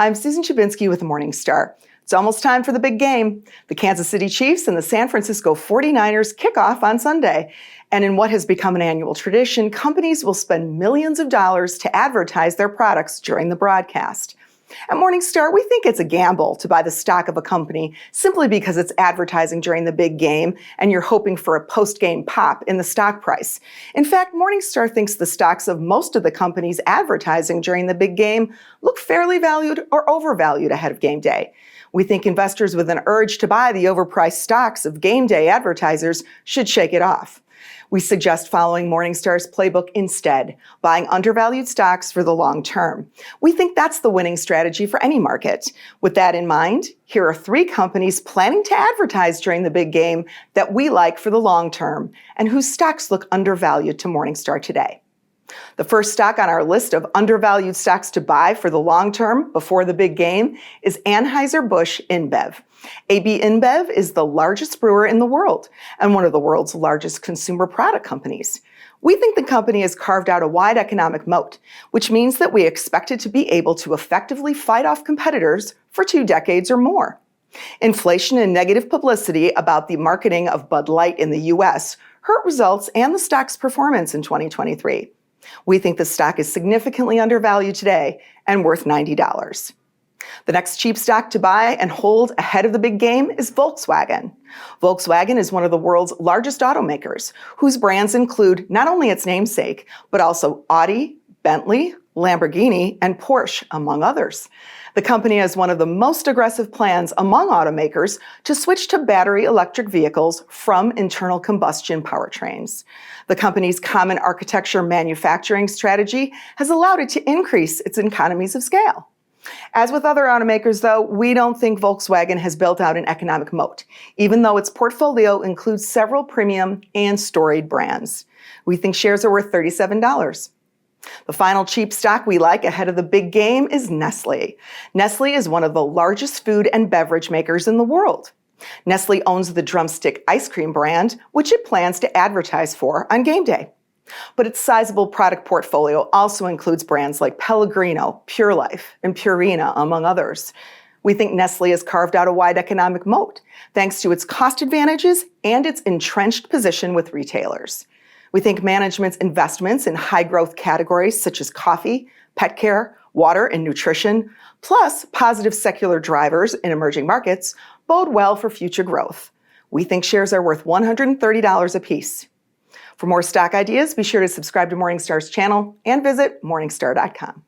I'm Susan Dziubinski with Morningstar. It's almost time for the big game. The Kansas City Chiefs and the San Francisco 49ers kick off on Sunday. And in what has become an annual tradition, companies will spend millions of dollars to advertise their products during the broadcast. At Morningstar, we think it's a gamble to buy the stock of a company simply because it's advertising during the big game and you're hoping for a post-game pop in the stock price. In fact, Morningstar thinks the stocks of most of the companies advertising during the big game look fairly valued or overvalued ahead of game day. We think investors with an urge to buy the overpriced stocks of game day advertisers should shake it off. We suggest following Morningstar's playbook instead, buying undervalued stocks for the long term. We think that's the winning strategy for any market. With that in mind, here are 3 companies planning to advertise during the big game that we like for the long term and whose stocks look undervalued to Morningstar today. The first stock on our list of undervalued stocks to buy for the long term before the big game is Anheuser-Busch InBev. AB InBev is the largest brewer in the world and one of the world's largest consumer product companies. We think the company has carved out a wide economic moat, which means that we expect it to be able to effectively fight off competitors for 2 decades or more. Inflation and negative publicity about the marketing of Bud Light in the U.S. hurt results and the stock's performance in 2023. We think the stock is significantly undervalued today and worth $90. The next cheap stock to buy and hold ahead of the big game is Volkswagen. Volkswagen is one of the world's largest automakers, whose brands include not only its namesake, but also Audi, Bentley, Lamborghini, and Porsche, among others. The company has one of the most aggressive plans among automakers to switch to battery electric vehicles from internal combustion powertrains. The company's common architecture manufacturing strategy has allowed it to increase its economies of scale. As with other automakers, though, we don't think Volkswagen has built out an economic moat, even though its portfolio includes several premium and storied brands. We think shares are worth $37. The final cheap stock we like ahead of the big game is Nestle. Nestle is one of the largest food and beverage makers in the world. Nestle owns the Drumstick ice cream brand, which it plans to advertise for on game day. But its sizable product portfolio also includes brands like Pellegrino, Pure Life, and Purina, among others. We think Nestle has carved out a wide economic moat, thanks to its cost advantages and its entrenched position with retailers. We think management's investments in high-growth categories such as coffee, pet care, water, and nutrition, plus positive secular drivers in emerging markets, bode well for future growth. We think shares are worth $130 apiece. For more stock ideas, be sure to subscribe to Morningstar's channel and visit Morningstar.com.